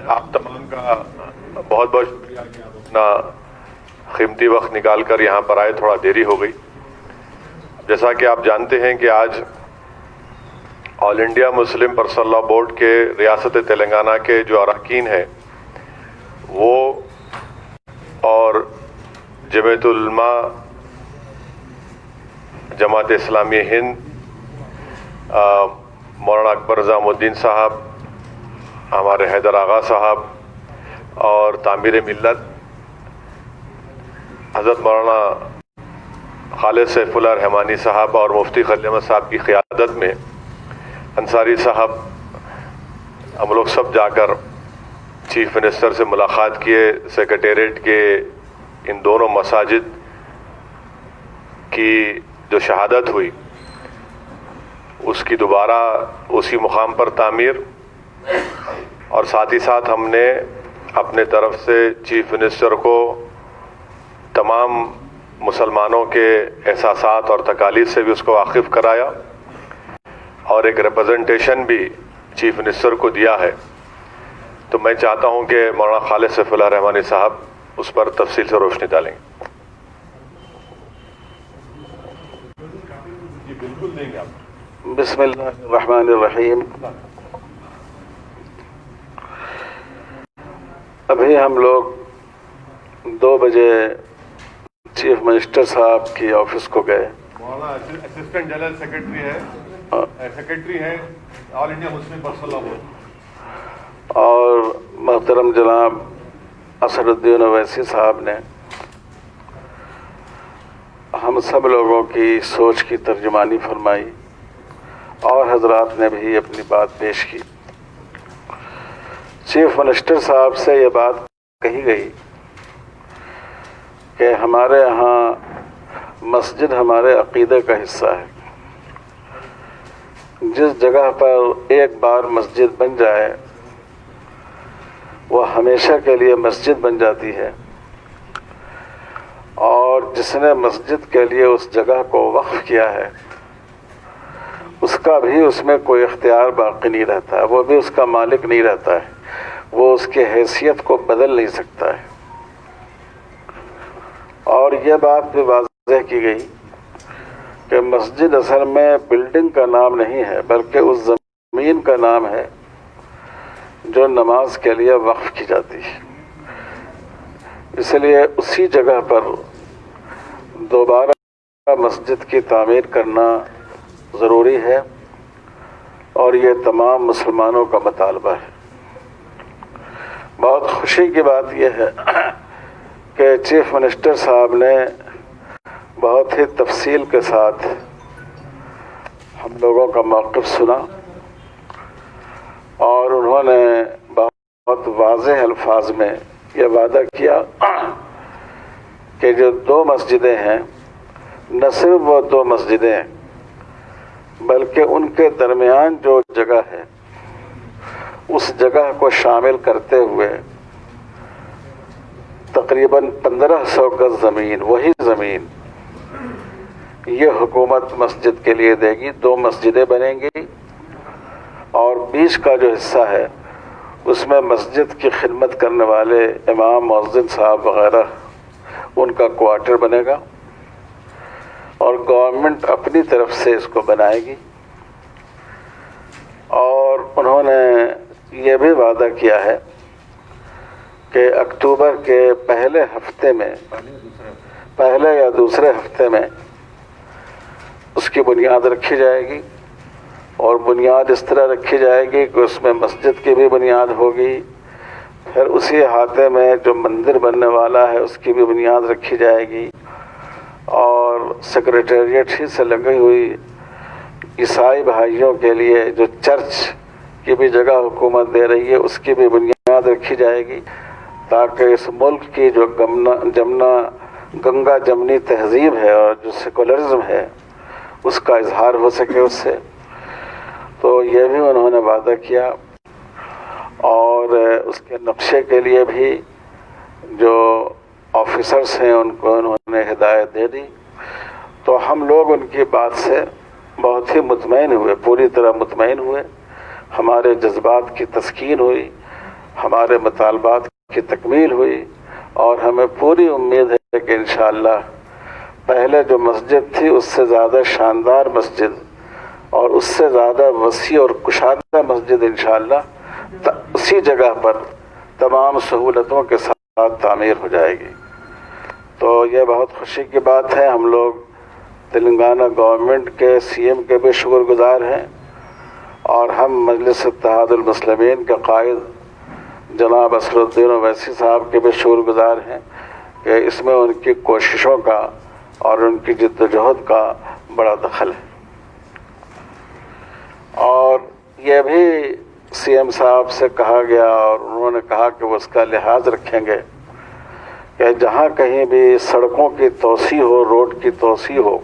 آپ تمام کا بہت بہت شکریہ کہ آپ اپنا قیمتی وقت نکال کر یہاں پر آئے. تھوڑا دیری ہو گئی. جیسا کہ آپ جانتے ہیں کہ آج all India Muslim personal law board کے ریاست تلنگانہ کے جو اراکین ہیں وہ اور جمعیت العلماء جماعت اسلامی ہند مولانا اکبر نظام الدین صاحب, ہمارے حیدر آغا صاحب اور تعمیر ملت حضرت مولانا خالد سیف اللہ رحمانی صاحب اور مفتی خلیل احمد صاحب کی قیادت میں انصاری صاحب ہم لوگ سب جا کر چیف منسٹر سے ملاقات کیے. سیکریٹریٹ کے ان دونوں مساجد کی جو شہادت ہوئی اس کی دوبارہ اسی مقام پر تعمیر, اور ساتھ ہی ساتھ ہم نے اپنے طرف سے چیف منسٹر کو تمام مسلمانوں کے احساسات اور تکالیف سے بھی اس کو واقف کرایا اور ایک ریپرزنٹیشن بھی چیف منسٹر کو دیا ہے. تو میں چاہتا ہوں کہ مولانا خالد سیف اللہ رحمانی صاحب اس پر تفصیل سے روشنی ڈالیں. جی بالکل دیں گے آپ. بسم اللہ الرحمن الرحیم. ابھی ہم لوگ 2 بجے چیف منسٹر صاحب کی آفس کو گئے. مولانا اسسٹنٹ جنرل سیکرٹری ہے all India Muslim personal law board, اور محترم جناب اسد الدین اویسی صاحب نے ہم سب لوگوں کی سوچ کی ترجمانی فرمائی اور حضرات نے بھی اپنی بات پیش کی. چیف منسٹر صاحب سے یہ بات کہی گئی کہ ہمارے یہاں مسجد ہمارے عقیدے کا حصہ ہے. جس جگہ پر ایک بار مسجد بن جائے وہ ہمیشہ کے لیے مسجد بن جاتی ہے, اور جس نے مسجد کے لیے اس جگہ کو وقف کیا ہے اس کا بھی اس میں کوئی اختیار باقی نہیں رہتا ہے, وہ بھی اس کا مالک نہیں رہتا ہے, وہ اس کی حیثیت کو بدل نہیں سکتا ہے. اور یہ بات بھی واضح کی گئی کہ مسجد اصل میں بلڈنگ کا نام نہیں ہے بلکہ اس زمین کا نام ہے جو نماز کے لیے وقف کی جاتی ہے. اس لیے اسی جگہ پر دوبارہ مسجد کی تعمیر کرنا ضروری ہے, اور یہ تمام مسلمانوں کا مطالبہ ہے. بہت خوشی کی بات یہ ہے کہ چیف منسٹر صاحب نے بہت ہی تفصیل کے ساتھ ہم لوگوں کا موقف سنا, اور انہوں نے بہت واضح الفاظ میں یہ وعدہ کیا کہ جو 2 مسجدیں ہیں نہ صرف وہ 2 مسجدیں ہیں بلکہ ان کے درمیان جو جگہ ہے اس جگہ کو شامل کرتے ہوئے تقریباً 1500 گز زمین, وہی زمین یہ حکومت مسجد کے لیے دے گی. 2 مسجدیں بنیں گی اور بیچ کا جو حصہ ہے اس میں مسجد کی خدمت کرنے والے امام, مؤذن صاحب وغیرہ ان کا کوارٹر بنے گا, اور گورنمنٹ اپنی طرف سے اس کو بنائے گی. اور انہوں نے یہ بھی وعدہ کیا ہے کہ اکتوبر کے پہلے یا دوسرے ہفتے میں اس کی بنیاد رکھی جائے گی, اور بنیاد اس طرح رکھی جائے گی کہ اس میں مسجد کی بھی بنیاد ہوگی, پھر اسی احاطے میں جو مندر بننے والا ہے اس کی بھی بنیاد رکھی جائے گی, اور سیکریٹریٹ ہی سے لگی ہوئی عیسائی بھائیوں کے لیے جو چرچ کی بھی جگہ حکومت دے رہی ہے اس کی بھی بنیاد رکھی جائے گی, تاکہ اس ملک کی جو گنگا جمنی تہذیب ہے اور جو سیکولرزم ہے اس کا اظہار ہو سکے اس سے. تو یہ بھی انہوں نے وعدہ کیا, اور اس کے نقشے کے لیے بھی جو آفیسرس ہیں ان کو انہوں نے ہدایت دے دی. تو ہم لوگ ان کی بات سے بہت ہی مطمئن ہوئے, پوری طرح مطمئن ہوئے. ہمارے جذبات کی تسکین ہوئی, ہمارے مطالبات کی تکمیل ہوئی، اور ہمیں پوری امید ہے کہ انشاءاللہ پہلے جو مسجد تھی اس سے زیادہ شاندار مسجد اور اس سے زیادہ وسیع اور کشادہ مسجد انشاءاللہ اسی جگہ پر تمام سہولتوں کے ساتھ تعمیر ہو جائے گی۔ تو یہ بہت خوشی کی بات ہے۔ ہم لوگ تلنگانہ گورنمنٹ کے سی ایم کے بھی شکر گزار ہیں، اور ہم مجلس اتحاد المسلمین کے قائد جناب اسدالدین اویسی صاحب کے بھی شکر گزار ہیں کہ اس میں ان کی کوششوں کا اور ان کی جد و جہد کا بڑا دخل ہے۔ اور یہ بھی سی ایم صاحب سے کہا گیا اور انہوں نے کہا کہ وہ اس کا لحاظ رکھیں گے کہ جہاں کہیں بھی سڑکوں کی توسیع ہو، روڈ کی توسیع ہو،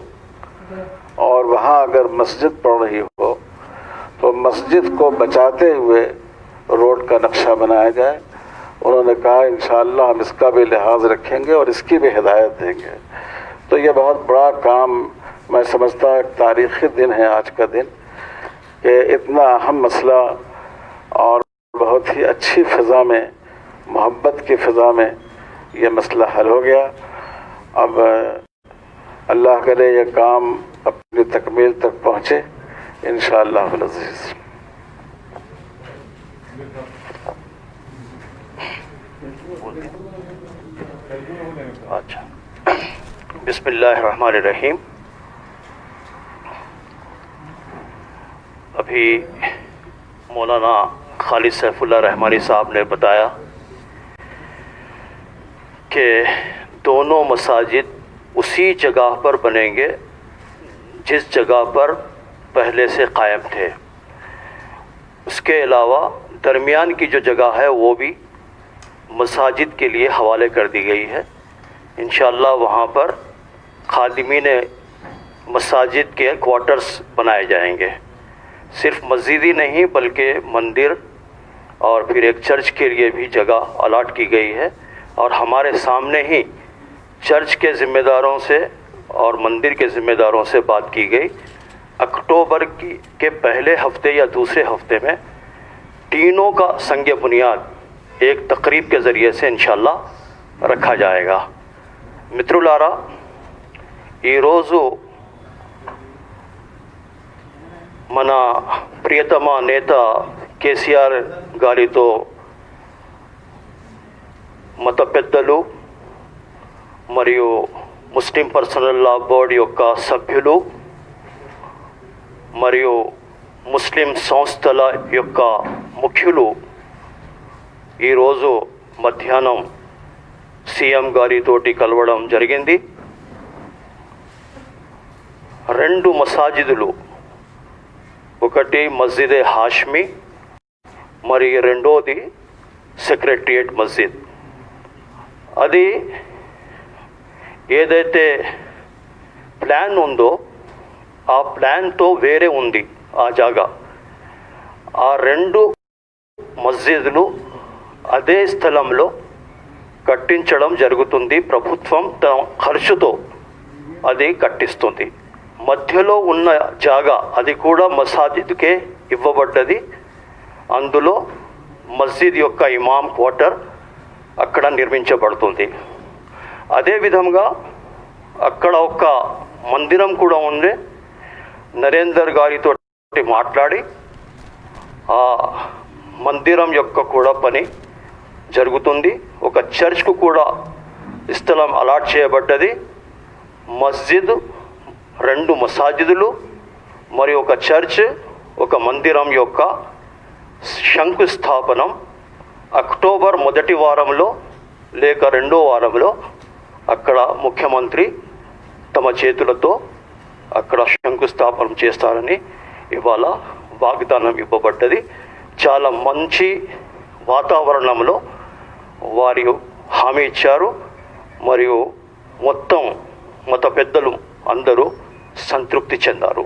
اور وہاں اگر مسجد پڑ رہی ہو تو مسجد کو بچاتے ہوئے روڈ کا نقشہ بنایا جائے۔ انہوں نے کہا انشاءاللہ ہم اس کا بھی لحاظ رکھیں گے اور اس کی بھی ہدایت دیں گے۔ تو یہ بہت بڑا کام میں سمجھتا ہوں، ایک تاریخی دن ہے آج کا دن کہ اتنا اہم مسئلہ اور بہت ہی اچھی فضا میں، محبت کی فضا میں یہ مسئلہ حل ہو گیا۔ اب اللہ کرے یہ کام اپنی تکمیل تک پہنچے انشاءاللہ العزیز۔ اچھا، بسم اللہ الرحمن الرحیم۔ ابھی مولانا خالد سیف اللہ رحمانی صاحب نے بتایا کہ دونوں مساجد اسی جگہ پر بنیں گے جس جگہ پر پہلے سے قائم تھے۔ اس کے علاوہ درمیان کی جو جگہ ہے وہ بھی مساجد کے لیے حوالے کر دی گئی ہے۔ انشاءاللہ وہاں پر خادمین مساجد کے کوارٹرز بنائے جائیں گے۔ صرف مسجد ہی نہیں بلکہ مندر اور پھر ایک چرچ کے لیے بھی جگہ الاٹ کی گئی ہے، اور ہمارے سامنے ہی چرچ کے ذمہ داروں سے اور مندر کے ذمہ داروں سے بات کی گئی۔ اکتوبر کے پہلے ہفتے یا دوسرے ہفتے میں تینوں کا سنگ بنیاد ایک تقریب کے ذریعے سے انشاءاللہ رکھا جائے گا۔ మిత్రులారా، ఈరోజు మన ప్రియతమ నేత కేసీఆర్ గారితో మత పెద్దలు మరియు ముస్లిం పర్సనల్ లా బోర్డు యొక్క సభ్యులు మరియు ముస్లిం సంస్థల యొక్క ముఖ్యులు ఈరోజు మధ్యాహ్నం సీఎం గారితోటి కలవడం జరిగింది। రెండు మసాజిదులు, ఒకటి మస్జిద్ హాష్మి మరి రెండోది సెక్రటరియట్ మస్జిద్। అది ఏదైతే ప్లాన్ ఉందో ఆ ప్లాన్తో వేరే ఉంది ఆ జాగా। ఆ రెండు మస్జిదులు అదే స్థలంలో కట్టించడం జరుగుతుంది। ప్రభుత్వం తన ఖర్చుతో అది కట్టిస్తుంది। మధ్యలో ఉన్న జాగా అది కూడా మసాజిద్కే ఇవ్వబడ్డది। అందులో మస్జిద్ యొక్క ఇమాం క్వార్టర్ అక్కడ నిర్మించబడుతుంది। అదేవిధంగా అక్కడ ఒక మందిరం కూడా ఉంది। నరేందర్ గారితో మాట్లాడి ఆ మందిరం యొక్క కూడా పని జరుగుతుంది। ఒక చర్చ్కు కూడా స్థలం అలాట్ చేయబడ్డది। మస్జిద్, రెండు మసాజిదులు మరియు ఒక చర్చ్, ఒక మందిరం యొక్క శంకుస్థాపనం అక్టోబర్ మొదటి వారంలో లేక రెండో వారంలో అక్కడ ముఖ్యమంత్రి తమ చేతులతో అక్కడ శంకుస్థాపనం చేస్తారని ఇవాళ వాగ్దానం ఇవ్వబడ్డది। చాలా మంచి వాతావరణంలో వారి హామీ ఇచ్చారు మరియు మొత్తం మత పెద్దలు అందరూ సంతృప్తి చెందారు।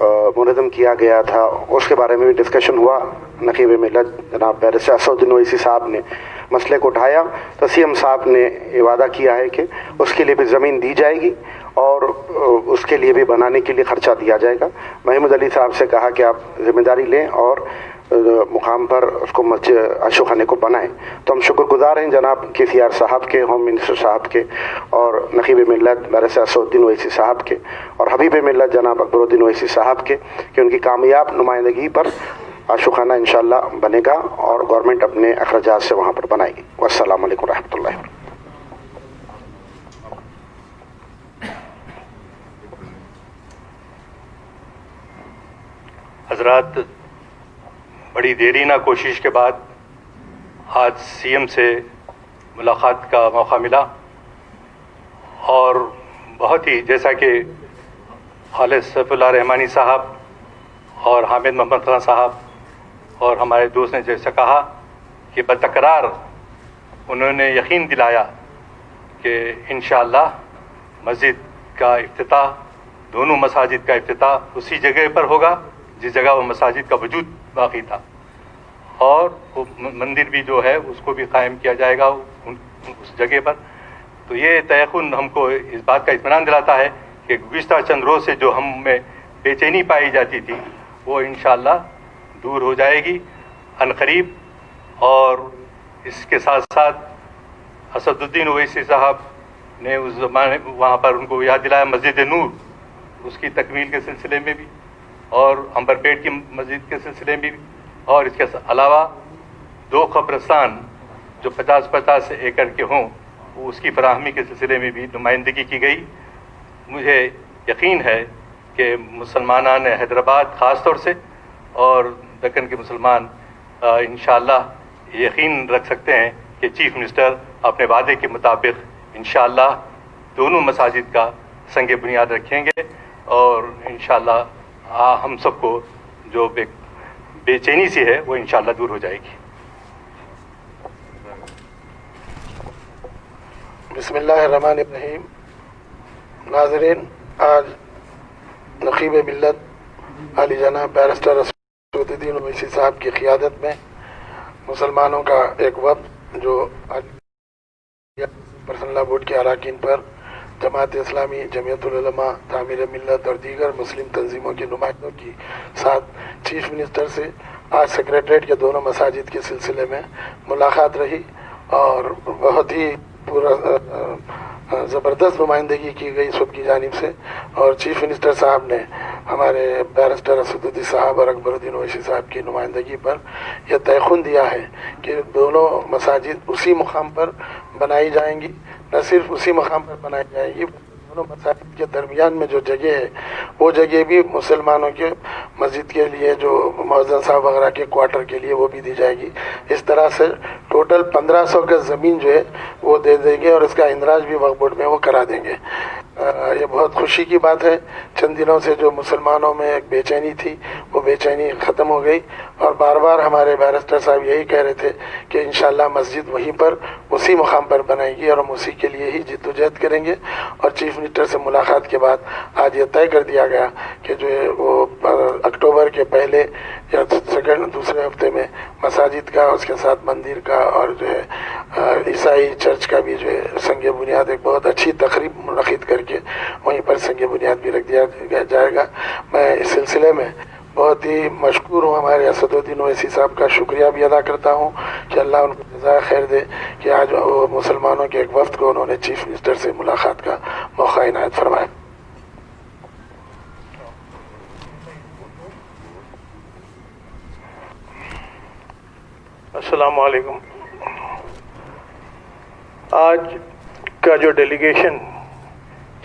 منظم کیا گیا تھا اس کے بارے میں بھی ڈسکشن ہوا. نقیب ملت جناب بیرسٹر اسدالدین اویسی صاحب نے مسئلے کو اٹھایا تو سی ایم صاحب نے یہ وعدہ کیا ہے کہ اس کے لیے بھی زمین دی جائے گی اور اس کے لیے بھی بنانے کے لیے خرچہ دیا جائے گا. محمود علی صاحب سے کہا کہ آپ ذمہ داری لیں اور مقام پر اس کو مسجد عاشق خانے کو بنائیں. تو ہم شکر گزار ہیں جناب کے سی آر صاحب کے, ہوم منسٹر صاحب کے, اور نقیب ملت بیرسٹر اسدالدین اویسی صاحب کے, اور حبیب ملت جناب اکبر الدین اویسی صاحب کے, کہ ان کی کامیاب نمائندگی پر عاشق خانہ انشاءاللہ بنے گا اور گورنمنٹ اپنے اخراجات سے وہاں پر بنائے گی. والسلام علیکم ورحمۃ اللہ وبرکاتہ. حضرات, بڑی دیرینہ کوشش کے بعد آج سی ایم سے ملاقات کا موقع ملا اور بہت ہی, جیسا کہ خالد سیف اللہ رحمانی صاحب اور حامد محمد خان صاحب اور ہمارے دوست نے جیسا کہا کہ بتکرار انہوں نے یقین دلایا کہ انشاءاللہ مسجد کا افتتاح, دونوں مساجد کا افتتاح اسی جگہ پر ہوگا جس جگہ وہ مساجد کا وجود باقی تھا, اور وہ مندر بھی جو ہے اس کو بھی قائم کیا جائے گا اس جگہ پر. تو یہ تیقن ہم کو اس بات کا اطمینان دلاتا ہے کہ گزشتہ چند روز سے جو ہم میں بے چینی پائی جاتی تھی وہ انشاءاللہ دور ہو جائے گی عنقریب. اور اس کے ساتھ ساتھ اسدالدین اویسی صاحب نے اس زمانے وہاں پر ان کو یاد دلایا مسجد نور, اس کی تکمیل کے سلسلے میں بھی, اور امبرپیٹ کی مسجد کے سلسلے میں بھی, اور اس کے علاوہ 2 قبرستان جو 50-50 ایکڑ کے ہوں اس کی فراہمی کے سلسلے میں بھی نمائندگی کی گئی. مجھے یقین ہے کہ مسلمانان حیدرآباد خاص طور سے اور دکن کے مسلمان انشاءاللہ یقین رکھ سکتے ہیں کہ چیف منسٹر اپنے وعدے کے مطابق انشاءاللہ دونوں مساجد کا سنگ بنیاد رکھیں گے, اور انشاءاللہ ہم سب کو جو بے چینی سی ہے وہ انشاءاللہ دور ہو جائے گی. بسم اللہ الرحمن الرحیم. ناظرین, آج نقیب ملت علی جناب بیرسٹر اسدالدین اویسی صاحب کی قیادت میں مسلمانوں کا ایک وفد جو پرسنل لا بورڈ کے اراکین پر جماعت اسلامی, جمعیت العلماء, تعمیر ملت اور دیگر مسلم تنظیموں کے نمائندوں کی ساتھ چیف منسٹر سے آج سیکریٹریٹ کے دونوں مساجد کے سلسلے میں ملاقات رہی, اور بہت ہی زبردست نمائندگی کی گئی سب کی جانب سے. اور چیف منسٹر صاحب نے ہمارے بیرسٹر اسدالدین صاحب اور اکبر الدین اویسی صاحب کی نمائندگی پر یہ تیقن دیا ہے کہ دونوں مساجد اسی مقام پر بنائی جائیں گی. نہ صرف اسی مقام پر بنائی جائے گی, دونوں مساجد کے درمیان میں جو جگہ ہے وہ جگہ بھی مسلمانوں کے مسجد کے لیے, جو مؤذن صاحب وغیرہ کے کوارٹر کے لیے, وہ بھی دی جائے گی. اس طرح سے ٹوٹل 1500 گز زمین جو ہے وہ دے دیں گے, اور اس کا اندراج بھی وقف بورڈ میں وہ کرا دیں گے. یہ بہت خوشی کی بات ہے. چند دنوں سے جو مسلمانوں میں ایک بے چینی تھی وہ بے چینی ختم ہو گئی, اور بار بار ہمارے بیرسٹر صاحب یہی کہہ رہے تھے کہ انشاءاللہ مسجد وہیں پر اسی مقام پر بنائے گی, اور ہم اسی کے لیے ہی جد و جہد کریں گے. اور چیف منسٹر سے ملاقات کے بعد آج یہ طے کر دیا گیا کہ جو ہے وہ اکتوبر کے پہلے یا دوسرے ہفتے میں مساجد کا, اس کے ساتھ مندر کا, اور جو ہے عیسائی چرچ کا بھی جو ہے سنگ بنیاد ایک بہت اچھی تقریب منعقد کر کے وہیں پر سنگ بنیاد بھی رکھ دیا جائے گا. میں اس سلسلے میں بہت ہی مشکور ہوں ہمارے اسدالدین اویسی صاحب کا شکریہ بھی ادا کرتا ہوں کہ اللہ ان کو جزائے خیر دے کہ آج وہ مسلمانوں کے ایک وفد کو انہوں نے چیف منسٹر سے ملاقات کا موقع عنایت فرمایا. السلام علیکم. آج کا جو ڈیلیگیشن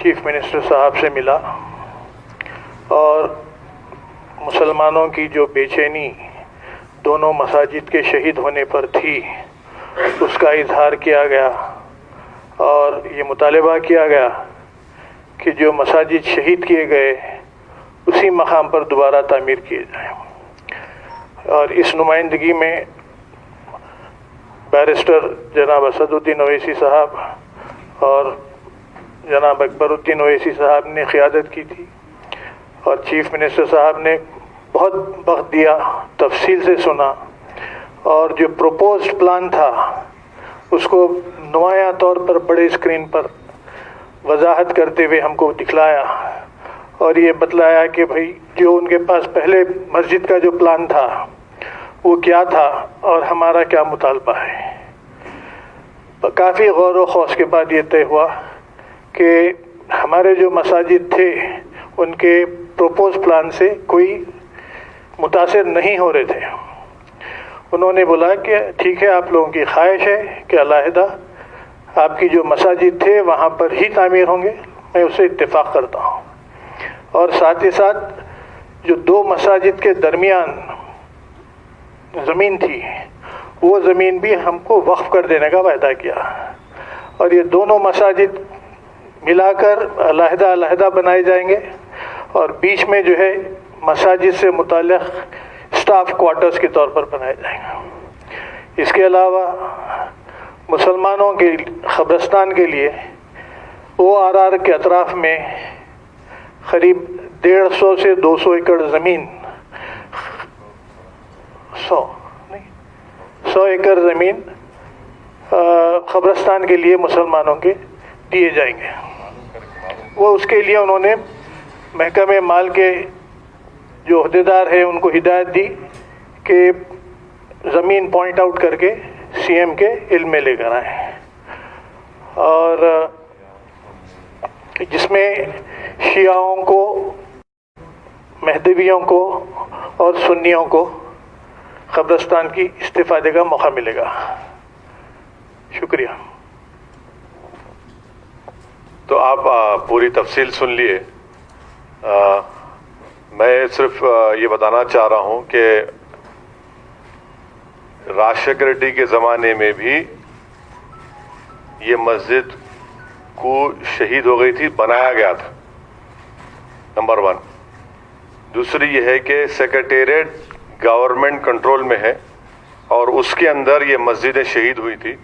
چیف منسٹر صاحب سے ملا اور مسلمانوں کی جو بے چینی دونوں مساجد کے شہید ہونے پر تھی اس کا اظہار کیا گیا, اور یہ مطالبہ کیا گیا کہ جو مساجد شہید کیے گئے اسی مقام پر دوبارہ تعمیر کیے جائیں. اور اس نمائندگی میں بیرسٹر جناب اسدالدین اویسی صاحب اور جناب اکبر الدین اویسی صاحب نے قیادت کی تھی, اور چیف منسٹر صاحب نے بہت وقت دیا، تفصیل سے سنا، اور جو پروپوزڈ پلان تھا اس کو نمایاں طور پر بڑے اسکرین پر وضاحت کرتے ہوئے ہم کو دکھلایا اور یہ بتلایا کہ بھائی جو ان کے پاس پہلے مسجد کا جو پلان تھا وہ کیا تھا اور ہمارا کیا مطالبہ ہے۔ کافی غور و خوض کے بعد یہ طے ہوا کہ ہمارے جو مساجد تھے ان کے پروپوز پلان سے کوئی متاثر نہیں ہو رہے تھے۔ انہوں نے بولا کہ ٹھیک ہے، آپ لوگوں کی خواہش ہے کہ علیحدہ آپ کی جو مساجد تھے وہاں پر ہی تعمیر ہوں گے، میں اس سے اتفاق کرتا ہوں، اور ساتھ ہی ساتھ جو دو مساجد کے درمیان زمین تھی وہ زمین بھی ہم کو وقف کر دینے کا وعدہ کیا، اور یہ دونوں مساجد ملا کر علیحدہ علیحدہ بنائے جائیں گے، اور بیچ میں جو ہے مساجد سے متعلق اسٹاف کوارٹرز کے طور پر بنائے جائیں گے۔ اس کے علاوہ مسلمانوں کے قبرستان کے لیے ORR کے اطراف میں قریب 150 سے 200 ایکڑ زمین 100 ایکڑ زمین قبرستان کے لیے مسلمانوں کے دیے جائیں گے۔ وہ اس کے لیے انہوں نے محکمہ مال کے جو عہدیدار ہیں ان کو ہدایت دی کہ زمین پوائنٹ آؤٹ کر کے CM کے علم میں لے کر آئیں، اور جس میں شیعوں کو، مہدویوں کو اور سنیوں کو قبرستان کی استفادے کا موقع ملے گا۔ شکریہ۔ تو آپ پوری تفصیل سن لیے، میں صرف یہ بتانا چاہ رہا ہوں کہ راجشیکھر ریڈی کے زمانے میں بھی یہ مسجد کو شہید ہو گئی تھی، بنایا گیا تھا، نمبر 1۔ دوسری یہ ہے کہ سیکریٹریٹ گورنمنٹ کنٹرول میں ہے اور اس کے اندر یہ مسجدیں شہید ہوئی تھی،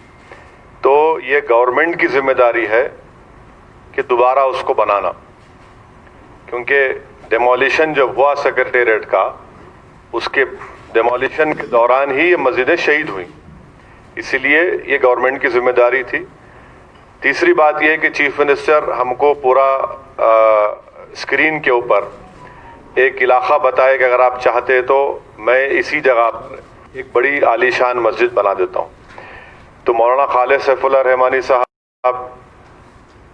تو یہ گورنمنٹ کی ذمہ داری ہے کہ دوبارہ اس کو بنانا، کیونکہ ڈیمولیشن جب ہوا سیکریٹریٹ کا، اس کے ڈیمولیشن کے دوران ہی یہ مسجدیں شہید ہوئیں، اسی لیے یہ گورنمنٹ کی ذمہ داری تھی۔ تیسری بات یہ ہے کہ چیف منسٹر ہم کو پورا اسکرین کے اوپر ایک علاقہ بتائے کہ اگر آپ چاہتے تو میں اسی جگہ پر ایک بڑی عالیشان مسجد بنا دیتا ہوں۔ تو مولانا خالد سیف اللہ رحمانی صاحب،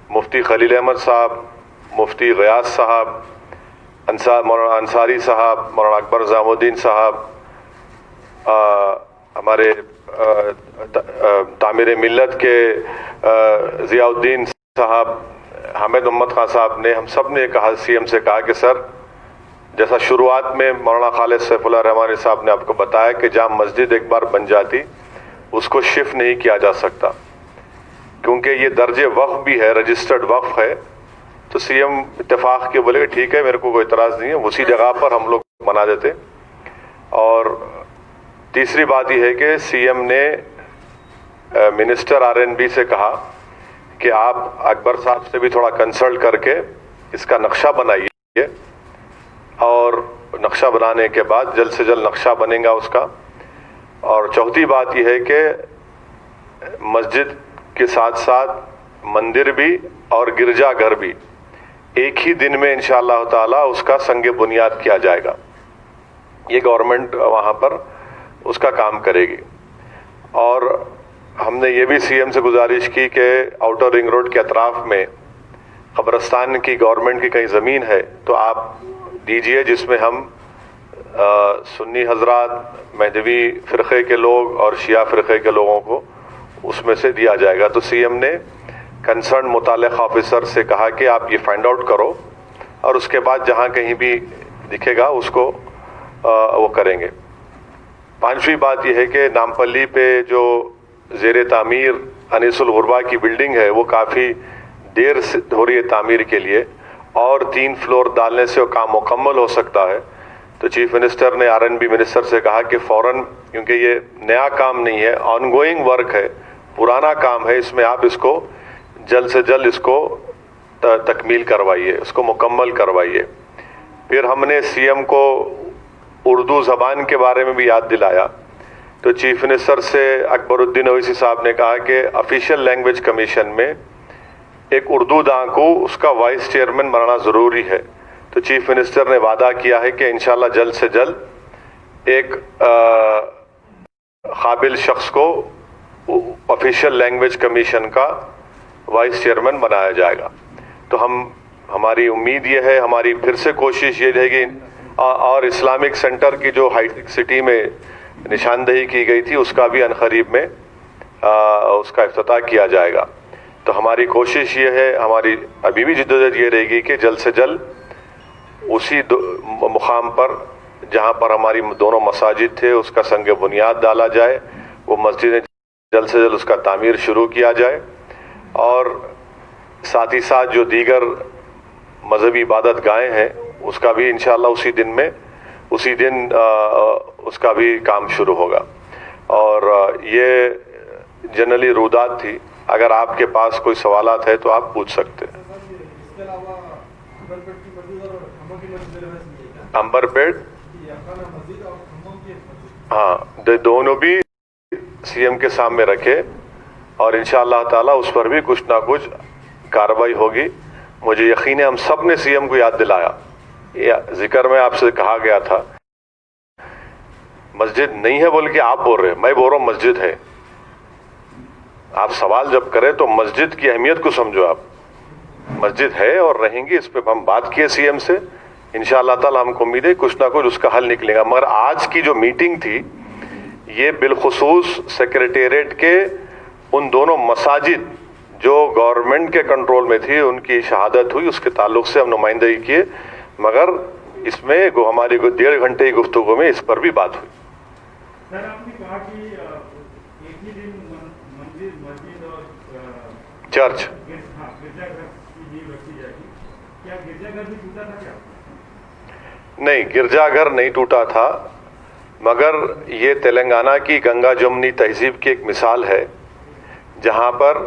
مفتی خلیل احمد صاحب، مفتی غیاث صاحب، مولانا انصاری صاحب، مولانا اکبر نظام الدین صاحب، ہمارے تعمیر ملت کے ضیاء الدین صاحب، حامد محمد خان صاحب نے، ہم سب نے کہا، CM سے کہا کہ سر، جیسا شروعات میں مولانا خالد سیف اللہ رحمانی صاحب نے آپ کو بتایا کہ جہاں مسجد ایک بار بن جاتی اس کو شفٹ نہیں کیا جا سکتا، کیونکہ یہ درجے وقف بھی ہے، رجسٹرڈ وقف ہے۔ تو CM اتفاق کے بولے کہ ٹھیک ہے، میرے کو کوئی اعتراض نہیں ہے، اسی جگہ پر ہم لوگ بنا دیتے۔ اور تیسری بات یہ ہے کہ CM نے منسٹر RNB سے کہا کہ آپ اکبر صاحب سے بھی تھوڑا کنسلٹ کر کے اس کا نقشہ بنائیے، اور نقشہ بنانے کے بعد جلد سے جلد نقشہ بنے گا اس کا۔ اور چوتھی بات یہ ہے کہ مسجد کے ساتھ ساتھ مندر بھی اور گرجا گھر بھی ایک ہی دن میں انشاءاللہ تعالی اس کا سنگ بنیاد کیا جائے گا، یہ گورنمنٹ وہاں پر اس کا کام کرے گی۔ اور ہم نے یہ بھی CM سے گزارش کی کہ آؤٹر رنگ روڈ کے اطراف میں قبرستان کی گورنمنٹ کی کہیں زمین ہے تو آپ دیجئے، جس میں ہم سنی حضرات، مہدوی فرقے کے لوگ اور شیعہ فرقے کے لوگوں کو اس میں سے دیا جائے گا۔ تو CM نے کنسرن متعلق آفیسر سے کہا کہ آپ یہ فائنڈ آؤٹ کرو، اور اس کے بعد جہاں کہیں بھی دکھے گا اس کو وہ کریں گے۔ پانچویں بات یہ ہے کہ نامپلی پہ جو زیر تعمیر انیس الغربا کی بلڈنگ ہے وہ کافی دیر سے ہو رہی ہے تعمیر کے لیے، اور 3 فلور ڈالنے سے وہ کام مکمل ہو سکتا ہے۔ تو چیف منسٹر نے RNB منسٹر سے کہا کہ فوراً، کیونکہ یہ نیا کام نہیں ہے، آن گوئنگ ورک ہے، پرانا کام ہے، اس میں آپ اس کو جلد سے جلد اس کو تکمیل کروائیے، اس کو مکمل کروائیے۔ پھر ہم نے سی ایم کو اردو زبان کے بارے میں بھی یاد دلایا. تو چیف منسٹر سے اکبر الدین اویسی صاحب نے کہا کہ آفیشیل لینگویج کمیشن میں ایک اردو داں کو اس کا وائس چیئرمین بنانا ضروری ہے. تو چیف منسٹر نے وعدہ کیا ہے کہ انشاءاللہ جلد سے جلد ایک قابل شخص کو آفیشیل لینگویج کمیشن کا وائس چیئرمین بنایا جائے گا. تو ہماری امید یہ ہے, ہماری پھر سے کوشش یہ رہے گی, اور اسلامک سینٹر کی جو ہائی ٹیک سٹی میں نشاندہی کی گئی تھی اس کا بھی عنقریب میں اس کا افتتاح کیا جائے گا. تو ہماری کوشش یہ ہے, ہماری ابھی بھی جدوجہد یہ رہے گی کہ جلد سے جلد اسی مقام پر جہاں پر ہماری دونوں مساجد تھے اس کا سنگ بنیاد ڈالا جائے, وہ مسجدیں جلد سے جلد اس کا تعمیر شروع کیا جائے, اور ساتھ ہی ساتھ جو دیگر مذہبی عبادت گاہیں ہیں اس کا بھی انشاءاللہ اسی دن اس کا بھی کام شروع ہوگا. اور یہ جنرلی رودات تھی. اگر آپ کے پاس کوئی سوالات ہے تو آپ پوچھ سکتے ہیں. امبر پیٹ, ہاں, دونوں بھی سی ایم کے سامنے رکھے, اور انشاءاللہ تعالی اس پر بھی کچھ نہ کچھ کارروائی ہوگی. مجھے یقین ہے ہم سب نے سی ایم کو یاد دلایا. ذکر میں آپ سے کہا گیا تھا مسجد نہیں ہے بول کے آپ بول رہے, میں بول رہا ہوں مسجد ہے. آپ سوال جب کریں تو مسجد کی اہمیت کو سمجھو. آپ مسجد ہے اور رہیں گی, اس پہ ہم بات کیے سی ایم سے, انشاءاللہ تعالی ہم کو امید ہے کچھ نہ کچھ اس کا حل نکلے گا. مگر آج کی جو میٹنگ تھی یہ بالخصوص سیکریٹریٹ کے ان دونوں مساجد جو گورنمنٹ کے کنٹرول میں تھی ان کی شہادت ہوئی, اس کے تعلق سے ہم نمائندگی کیے. مگر اس میں ہماری 1.5 گھنٹے کی گفتگو میں اس پر بھی بات ہوئی. سر, آپ نے کہا کہ ایک ہی دن مسجد اور چرچ گرجا گھر کی نیو رکھی جائے گی. کیا گرجا گھر بھی ٹوٹا تھا کیا؟ نہیں, گرجا گھر نہیں ٹوٹا تھا, مگر یہ تلنگانہ کی گنگا جمنی تہذیب کی ایک مثال ہے جہاں پر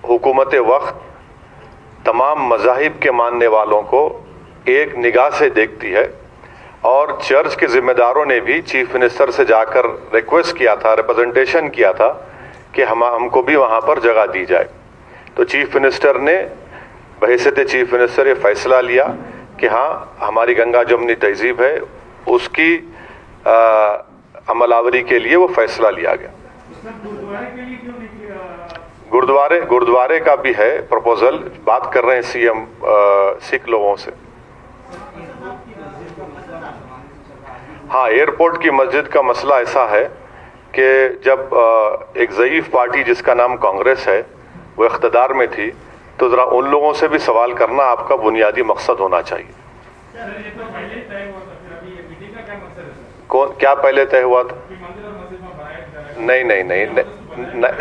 حکومت وقت تمام مذاہب کے ماننے والوں کو ایک نگاہ سے دیکھتی ہے, اور چرچ کے ذمہ داروں نے بھی چیف منسٹر سے جا کر ریکویسٹ کیا تھا, ریپرزنٹیشن کیا تھا کہ ہم کو بھی وہاں پر جگہ دی جائے. تو چیف منسٹر نے بحیثیت چیف منسٹر یہ فیصلہ لیا کہ ہاں ہماری گنگا جمنی تہذیب ہے, اس کی عمل آوری کے لیے وہ فیصلہ لیا گیا. گردوارے کا بھی ہے پروپوزل, بات کر رہے ہیں سی ایم سکھ لوگوں سے. ہاں, ایئرپورٹ کی مسجد کا مسئلہ ایسا ہے کہ جب ایک ضعیف پارٹی جس کا نام کانگریس ہے وہ اقتدار میں تھی, تو ذرا ان لوگوں سے بھی سوال کرنا آپ کا بنیادی مقصد ہونا چاہیے. کیا پہلے طے ہوا تھا؟ نہیں,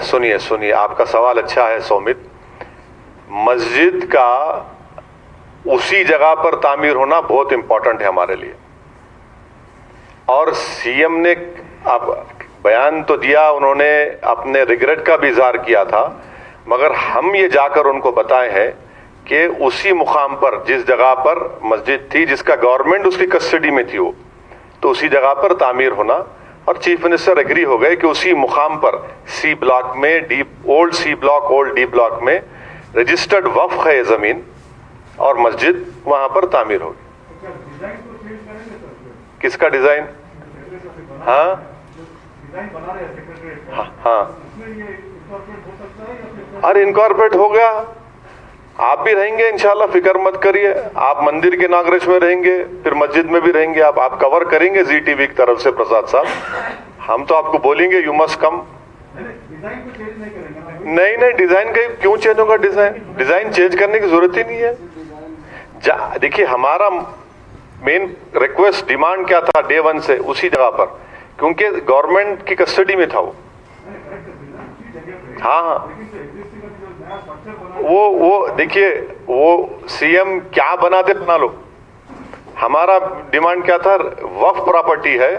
سنیے, آپ کا سوال اچھا ہے سومت. مسجد کا اسی جگہ پر تعمیر ہونا بہت امپورٹنٹ ہے ہمارے لیے, اور سی ایم نے اب بیان تو دیا, انہوں نے اپنے ریگریٹ کا بھی اظہار کیا تھا, مگر ہم یہ جا کر ان کو بتائے ہیں کہ اسی مقام پر جس جگہ پر مسجد تھی جس کا گورنمنٹ اس کی کسٹڈی میں تھی, وہ تو اسی جگہ پر تعمیر ہونا. اور چیف منسٹر ایگری ہو گئے کہ اسی مقام پر سی بلاک میں اولڈ سی بلاک, اولڈ ڈی بلاک میں رجسٹرڈ وقف ہے یہ زمین, اور مسجد وہاں پر تعمیر ہوگی. کس کا ڈیزائن؟ ہاں, ارے انکارپوریٹ ہو گیا, آپ بھی رہیں گے انشاءاللہ, فکر مت کریے. آپ مندر کے اناگریشن میں رہیں گے, پھر مسجد میں بھی رہیں گے. آپ کور کریں گے زی ٹی وی کی طرف سے پرساد صاحب. ہم تو آپ کو بولیں گے یو مسٹ کم. نہیں, ڈیزائن کا کیوں چینج ہوگا؟ ڈیزائن چینج کرنے کی ضرورت ہی نہیں ہے. دیکھیے ہمارا مین ریکویسٹ ڈیمانڈ کیا تھا ڈے 1 سے, اسی جگہ پر, کیونکہ گورنمنٹ کی کسٹڈی میں تھا وہ. ہاں, وہ دیکھیے وہ سی ایم کیا بنا دے بنا لو. ہمارا ڈیمانڈ کیا تھا, وقف پراپرٹی ہے,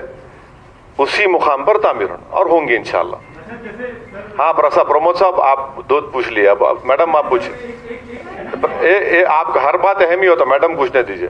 اسی مقام پر تعمیر ہونا, اور ہوں گے انشاءاللہ. ہاں پرمود صاحب آپ دودھ پوچھ لیے. اب میڈم آپ پوچھیں, آپ کا ہر بات اہم ہی ہوتا, میڈم پوچھنے دیجیے.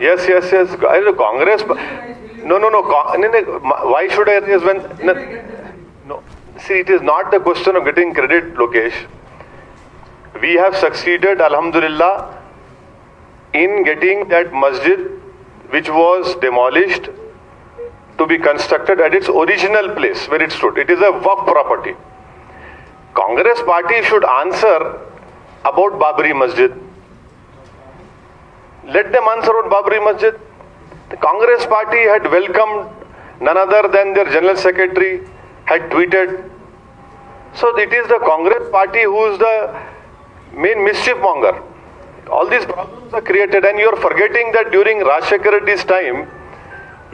yes, Congress, no, why should I raise when, no, see, it is not the question of getting credit, Lokesh. We have succeeded, alhamdulillah, in getting that masjid which was demolished to be constructed at its original place where it stood. It is a waqf property. Congress party should answer about Babri Masjid. Let them answer on Babri Masjid. The Congress party had welcomed none other than their General Secretary, had tweeted. So it is the Congress party who is the main mischief monger. All these problems are created, and you are forgetting that during Rajshekar Reddy's time,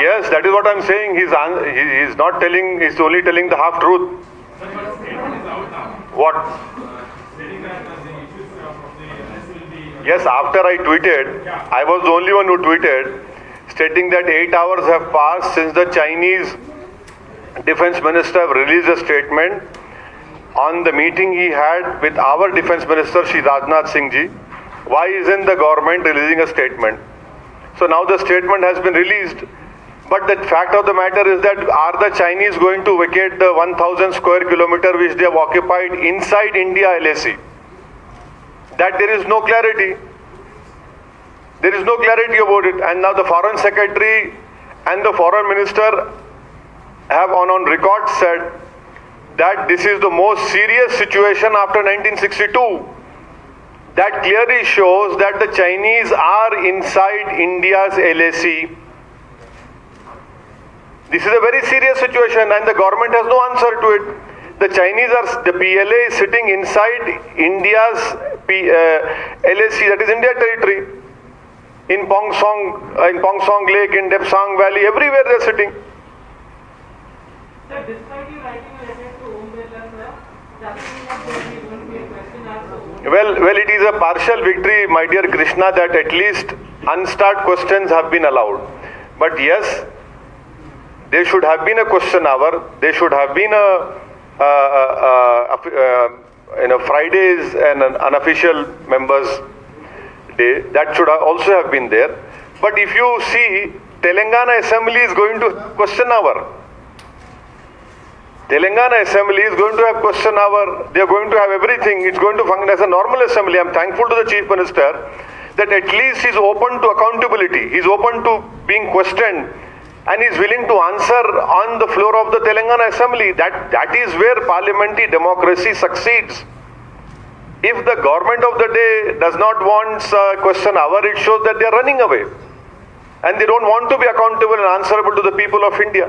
yes, that is what I'm saying. He's not telling, he's only telling the half truth. What? Yes, after I tweeted, I was the only one who tweeted, stating that 8 hours have passed since the Chinese defense minister have released a statement on the meeting he had with our defense minister, Shri Rajnath Singh ji. Why isn't the government releasing a statement? So now the statement has been released. But the fact of the matter is that are the Chinese going to vacate the 1,000 square kilometer which they have occupied inside India LAC? That there is no clarity. There is no clarity about it. And now the Foreign Secretary and the Foreign Minister have on record said that this is the most serious situation after 1962. That clearly shows that the Chinese are inside India's LAC. This is a very serious situation and the government has no answer to it. The PLA is sitting inside India's LAC, that is India territory. In Pongsong Lake, in Depsang Valley, everywhere they are sitting. Sir, despite you writing a letter to Om Birla, sir, does it mean that there is going to be a question asked? Well, it is a partial victory, my dear Krishna, that at least unstart questions have been allowed. But yes, there should have been a question hour. There should have been Fridays and an unofficial members day. That should also have been there. But if you see, Telangana Assembly is going to have question hour. Telangana Assembly is going to have question hour. They are going to have everything. It's going to function as a normal assembly. I'm thankful to the Chief Minister that at least he's open to accountability. He's open to being questioned. And is willing to answer on the floor of the Telangana Assembly. That is where parliamentary democracy succeeds. If the government of the day does not want a question hour, it shows that they are running away. And they don't want to be accountable and answerable to the people of India.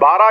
12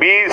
20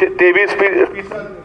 23%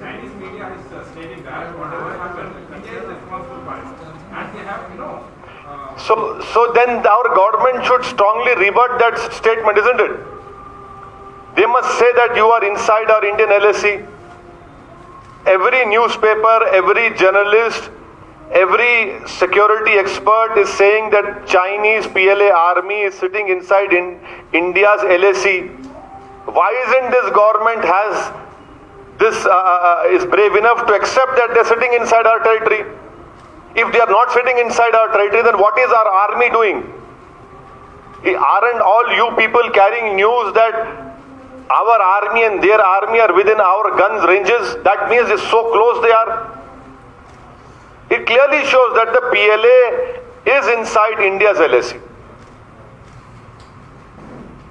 Chinese media is stating that whatever happened, India is responsible for it. And they have, So then our government should strongly rebut that statement, isn't it? They must say that you are inside our Indian LAC. Every newspaper, every journalist, every security expert is saying that Chinese PLA army is sitting inside India's LAC. Why isn't this government is brave enough to accept that they're sitting inside our territory? If they are not sitting inside our territory, then what is our army doing? Aren't all you people carrying news that our army and their army are within our guns ranges? That means it's so close they are. It clearly shows that the PLA is inside India's LAC.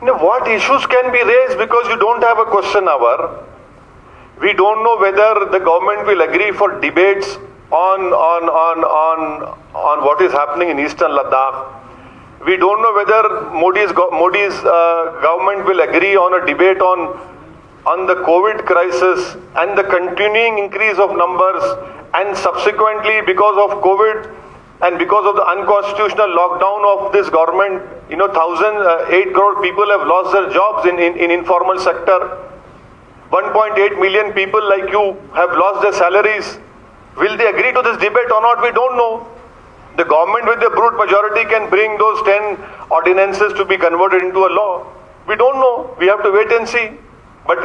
Now, what issues can be raised? Because you don't have a question hour. We don't know whether the government will agree for debates on what is happening in Eastern Ladakh. We don't know whether Modi's government will agree on a debate on the COVID crisis and the continuing increase of numbers, and subsequently because of COVID and because of the unconstitutional lockdown of this government, 8 crore people have lost their jobs in informal sector. 1.8 million people like you have lost their salaries. Will they agree to this debate or not? We don't know. The government with the brute majority can bring those 10 ordinances to be converted into a law. We don't know. We have to wait and see. But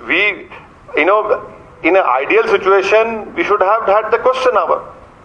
we, in an ideal situation, we should have had the question hour.